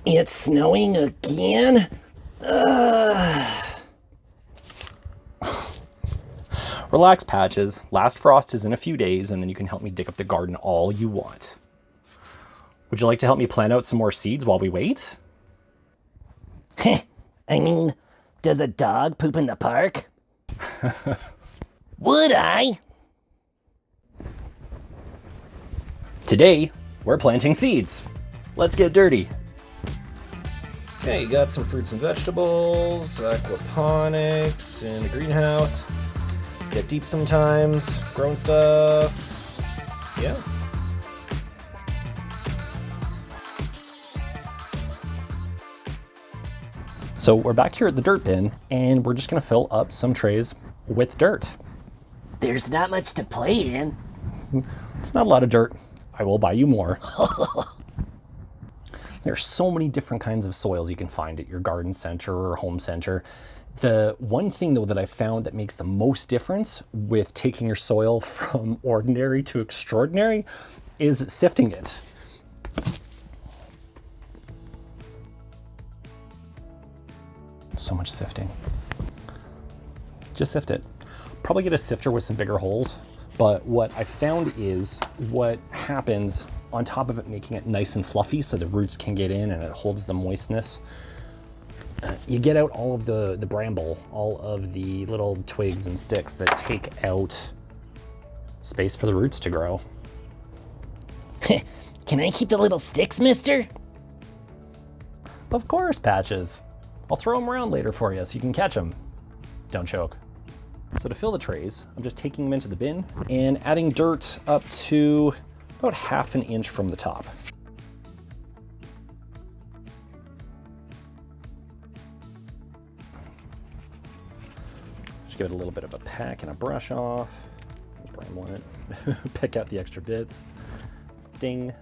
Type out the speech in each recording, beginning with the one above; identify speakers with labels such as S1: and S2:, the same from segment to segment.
S1: It's snowing again? Ugh.
S2: Relax, Patches. Last frost is in a few days, and then you can help me dig up the garden all you want. Would you like to help me plant out some more seeds while we wait?
S1: I mean, does a dog poop in the park? Would I?
S2: Today, we're planting seeds. Let's get dirty.
S3: Okay, you got some fruits and vegetables, aquaponics in the greenhouse. Get deep sometimes, growing stuff. Yeah.
S2: So we're back here at the dirt bin, and we're just gonna fill up some trays with dirt.
S1: There's not much to play in.
S2: It's not a lot of dirt. I will buy you more. There's so many different kinds of soils you can find at your garden center or home center. The one thing though that I found that makes the most difference with taking your soil from ordinary to extraordinary is sifting it. So much sifting. Just sift it. Probably get a sifter with some bigger holes, but what I found is what happens on top of it making it nice and fluffy so the roots can get in and it holds the moistness. You get out all of the bramble, all of the little twigs and sticks that take out space for the roots to grow.
S1: Can I keep the little sticks, mister?
S2: Of course, Patches. I'll throw them around later for you so you can catch them. Don't choke. So to fill the trays, I'm just taking them into the bin and adding dirt up to about 1/2 inch from the top. Just give it a little bit of a peck and a brush off. Just bramble in it. Pick out the extra bits. Ding.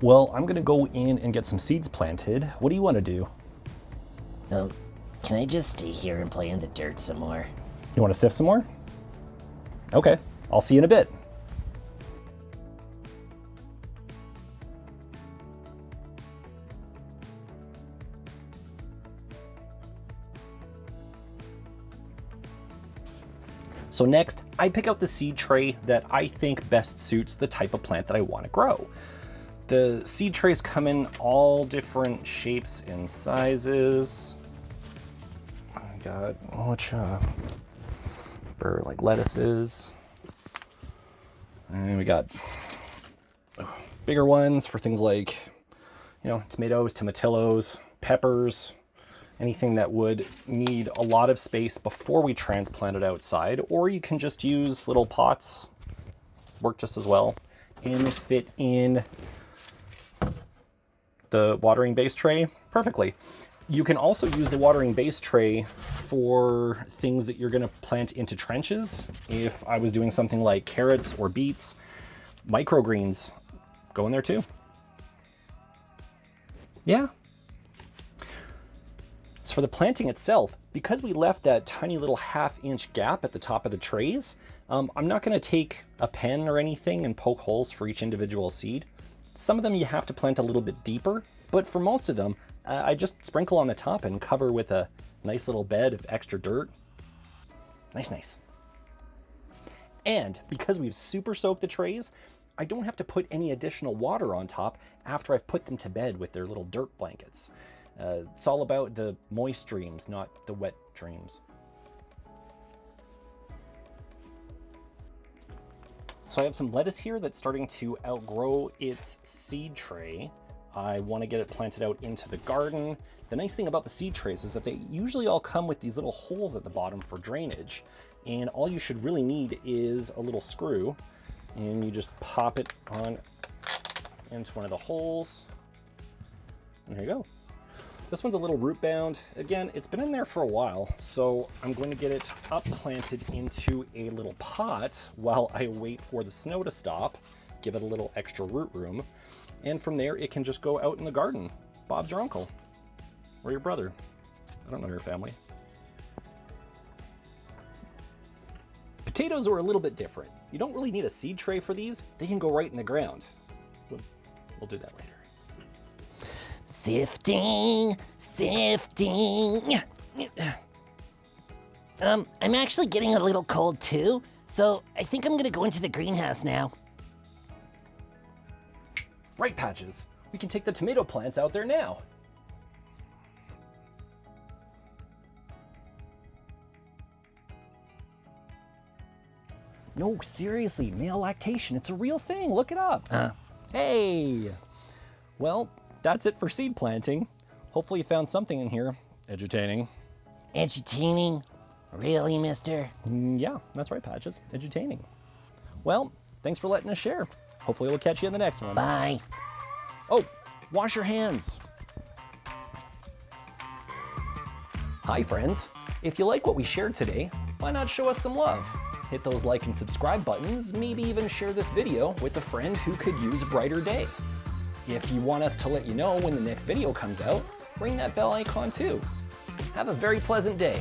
S2: Well, I'm gonna go in and get some seeds planted. What do you wanna do?
S1: Can I just stay here and play in the dirt some more?
S2: You wanna sift some more? Okay, I'll see you in a bit. So next, I pick out the seed tray that I think best suits the type of plant that I wanna grow. The seed trays come in all different shapes and sizes. I got for like lettuces. And we got bigger ones for things like, tomatoes, tomatillos, peppers, anything that would need a lot of space before we transplant it outside, or you can just use little pots, work just as well, and fit in the watering base tray perfectly. You can also use the watering base tray for things that you're gonna plant into trenches. If I was doing something like carrots or beets, microgreens go in there too. Yeah. So for the planting itself, because we left that tiny little 1/2 inch gap at the top of the trays, I'm not gonna take a pen or anything and poke holes for each individual seed. Some of them you have to plant a little bit deeper, but for most of them, I just sprinkle on the top and cover with a nice little bed of extra dirt. Nice. And because we've super soaked the trays, I don't have to put any additional water on top after I've put them to bed with their little dirt blankets. It's all about the moist dreams, not the wet dreams. So I have some lettuce here that's starting to outgrow its seed tray. I want to get it planted out into the garden. The nice thing about the seed trays is that they usually all come with these little holes at the bottom for drainage. And all you should really need is a little screw. And you just pop it on into one of the holes. And there you go. This one's a little root bound. Again, it's been in there for a while, so I'm going to get it up planted into a little pot while I wait for the snow to stop, give it a little extra root room, and from there it can just go out in the garden. Bob's your uncle, or your brother. I don't know your family. Potatoes are a little bit different. You don't really need a seed tray for these. They can go right in the ground. We'll do that later.
S1: Sifting, sifting. I'm actually getting a little cold too, so I think I'm gonna go into the greenhouse now.
S2: Right, Patches. We can take the tomato plants out there now. No, seriously, male lactation, it's a real thing. Look it up. Hey! Well, that's it for seed planting. Hopefully you found something in here edutaining.
S1: Edutaining? Really, mister?
S2: Yeah, that's right, Patches. Edutaining. Well, thanks for letting us share. Hopefully we'll catch you in the next one.
S1: Bye.
S2: Oh, wash your hands. Hi, friends. If you like what we shared today, why not show us some love? Hit those like and subscribe buttons, maybe even share this video with a friend who could use a brighter day. If you want us to let you know when the next video comes out, ring that bell icon too. Have a very pleasant day.